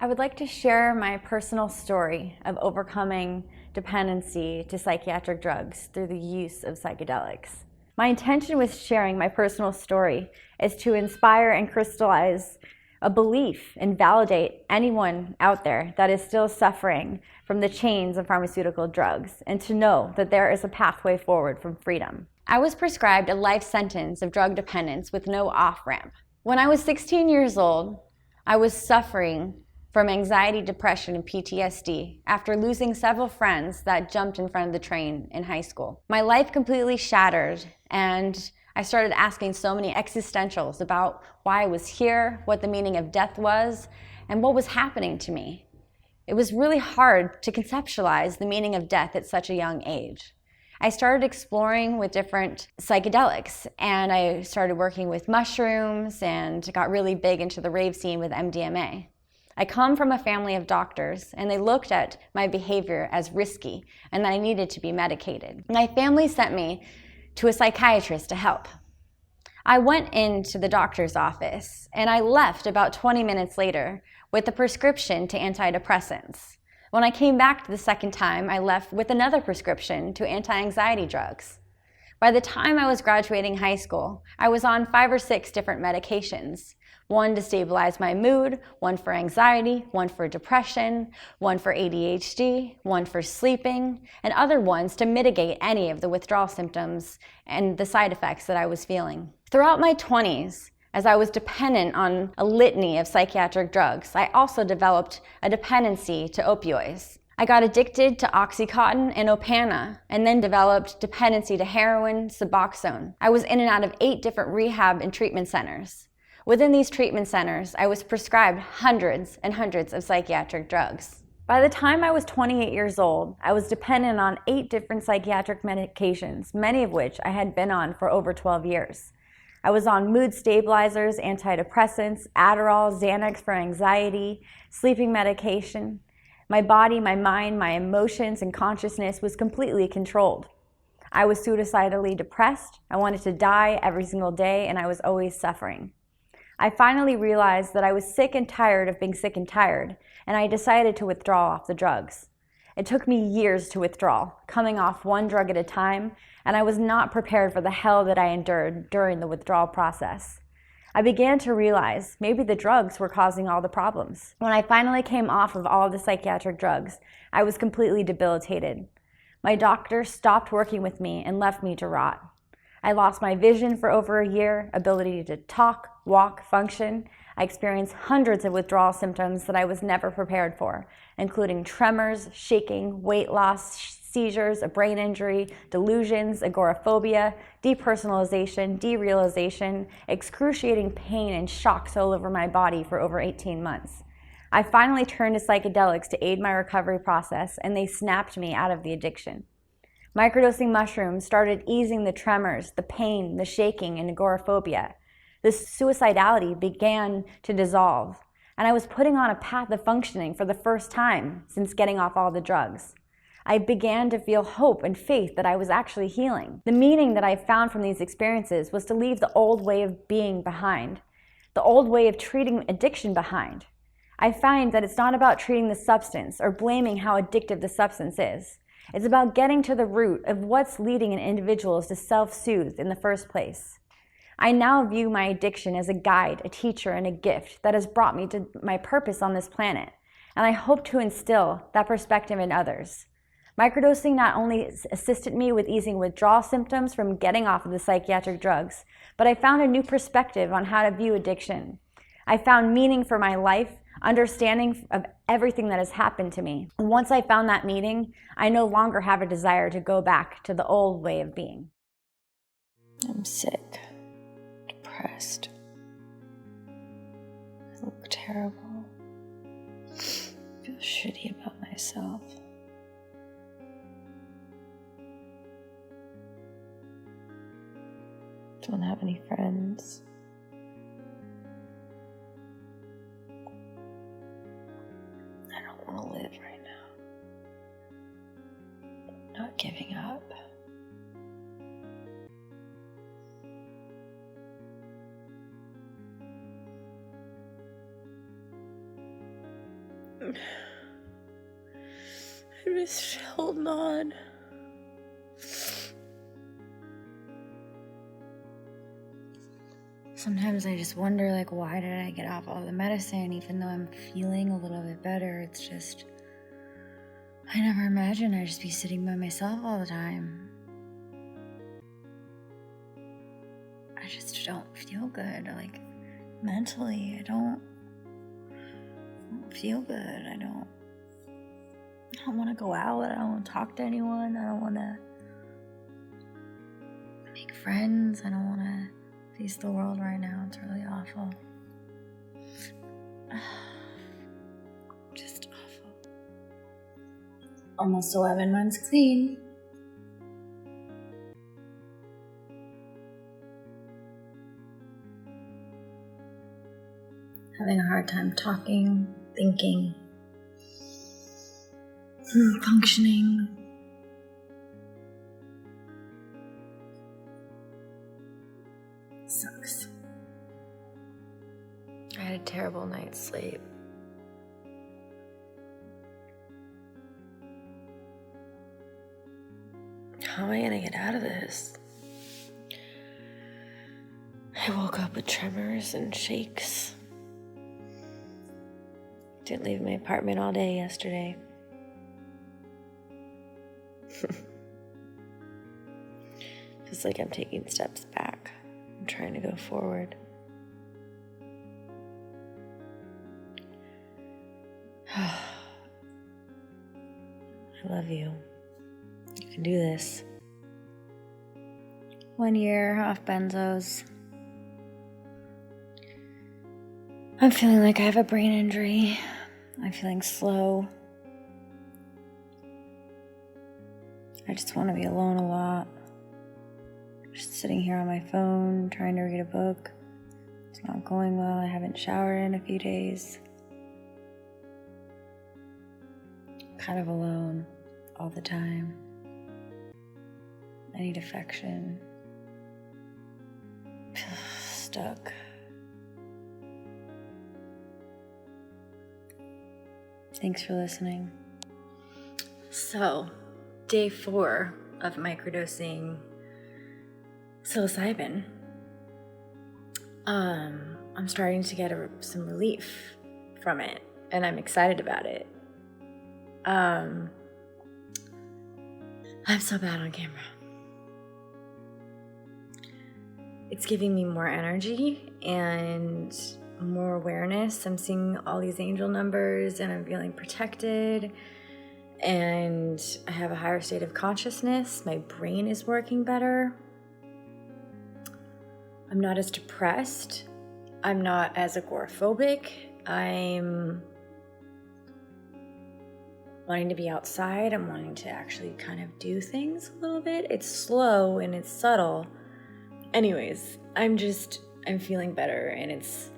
I would like to share my personal story of overcoming dependency to psychiatric drugs through the use of psychedelics. My intention with sharing my personal story is to inspire and crystallize a belief and validate anyone out there that is still suffering from the chains of pharmaceutical drugs, and to know that there is a pathway forward from freedom. I was prescribed a life sentence of drug dependence with no off-ramp. When I was 16 years old, I was suffering from anxiety, depression, and PTSD after losing several friends that jumped in front of the train in high school. My life completely shattered, and I started asking so many existentials about why I was here, what the meaning of death was, and what was happening to me. It was really hard to conceptualize the meaning of death at such a young age. I started exploring with different psychedelics, and I started working with mushrooms and got really big into the rave scene with MDMA. I come from a family of doctors, and they looked at my behavior as risky and that I needed to be medicated. My family sent me to a psychiatrist to help. I went into the doctor's office, and I left about 20 minutes later with a prescription to antidepressants. When I came back the second time, I left with another prescription to anti-anxiety drugs. By the time I was graduating high school, I was on 5 or 6 different medications. One to stabilize my mood, one for anxiety, one for depression, one for ADHD, one for sleeping, and other ones to mitigate any of the withdrawal symptoms and the side effects that I was feeling. Throughout my 20s, as I was dependent on a litany of psychiatric drugs, I also developed a dependency to opioids. I got addicted to Oxycontin and Opana, and then developed dependency to heroin, Suboxone. I was in and out of 8 different rehab and treatment centers. Within these treatment centers, I was prescribed hundreds and hundreds of psychiatric drugs. By the time I was 28 years old, I was dependent on 8 different psychiatric medications, many of which I had been on for over 12 years. I was on mood stabilizers, antidepressants, Adderall, Xanax for anxiety, sleeping medication. My body, my mind, my emotions, and consciousness was completely controlled. I was suicidally depressed, I wanted to die every single day, and I was always suffering. I finally realized that I was sick and tired of being sick and tired, and I decided to withdraw off the drugs. It took me years to withdraw, coming off one drug at a time, and I was not prepared for the hell that I endured during the withdrawal process. I began to realize maybe the drugs were causing all the problems. When I finally came off of all of the psychiatric drugs, I was completely debilitated. My doctor stopped working with me and left me to rot. I lost my vision for over a year, ability to talk, walk, function. I experienced hundreds of withdrawal symptoms that I was never prepared for, including tremors, shaking, weight loss, seizures, a brain injury, delusions, agoraphobia, depersonalization, derealization, excruciating pain and shocks all over my body for over 18 months. I finally turned to psychedelics to aid my recovery process, and they snapped me out of the addiction. Microdosing mushrooms started easing the tremors, the pain, the shaking, and agoraphobia. The suicidality began to dissolve, and I was putting on a path of functioning for the first time since getting off all the drugs. I began to feel hope and faith that I was actually healing. The meaning that I found from these experiences was to leave the old way of being behind, the old way of treating addiction behind. I find that it's not about treating the substance or blaming how addictive the substance is. It's about getting to the root of what's leading individuals to self-soothe in the first place. I now view my addiction as a guide, a teacher, and a gift that has brought me to my purpose on this planet, and I hope to instill that perspective in others. Microdosing not only assisted me with easing withdrawal symptoms from getting off of the psychiatric drugs, but I found a new perspective on how to view addiction. I found meaning for my life, understanding of everything that has happened to me. And once I found that meaning, I no longer have a desire to go back to the old way of being. I'm sick, depressed. I look terrible. I feel shitty about myself. Don't have any friends. I don't want to live right now. Not giving up. just holding on. Sometimes I just wonder, like, why did I get off all the medicine even though I'm feeling a little bit better? It's just, I never imagined I'd just be sitting by myself all the time. I just don't feel good. Like, mentally, I don't feel good. I don't want to go out. I don't want to talk to anyone. I don't want to make friends. I don't want to face the world right now. It's really awful. Just awful. Almost 11 months clean. Having a hard time talking, thinking, functioning. Sucks. I had a terrible night's sleep. How am I gonna get out of this? I woke up with tremors and shakes. Didn't leave my apartment all day yesterday. Feels like I'm taking steps back. I'm trying to go forward. I love you. You can do this. 1 year off benzos. I'm feeling like I have a brain injury. I'm feeling slow. I just want to be alone a lot. Just sitting here on my phone, trying to read a book. It's not going well. I haven't showered in a few days. Kind of alone all the time. I need affection. Stuck. Thanks for listening. So, day 4 of microdosing psilocybin. I'm starting to get some relief from it, and I'm excited about it. I'm so bad on camera. It's giving me more energy and more awareness. I'm seeing all these angel numbers and I'm feeling protected, and I have a higher state of consciousness. My brain is working better. I'm not as depressed. I'm not as agoraphobic. I'm wanting to be outside. I'm wanting to actually kind of do things a little bit. It's slow and it's subtle. Anyways, I'm feeling better, and it's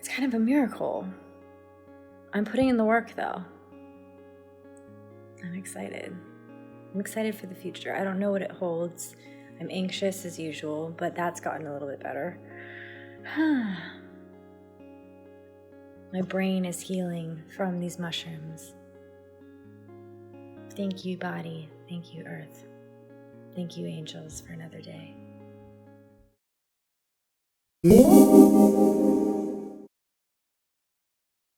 kind of a miracle. I'm putting in the work though. I'm excited. I'm excited for the future. I don't know what it holds. I'm anxious as usual, but that's gotten a little bit better. My brain is healing from these mushrooms. Thank you, body. Thank you, earth. Thank you, angels, for another day.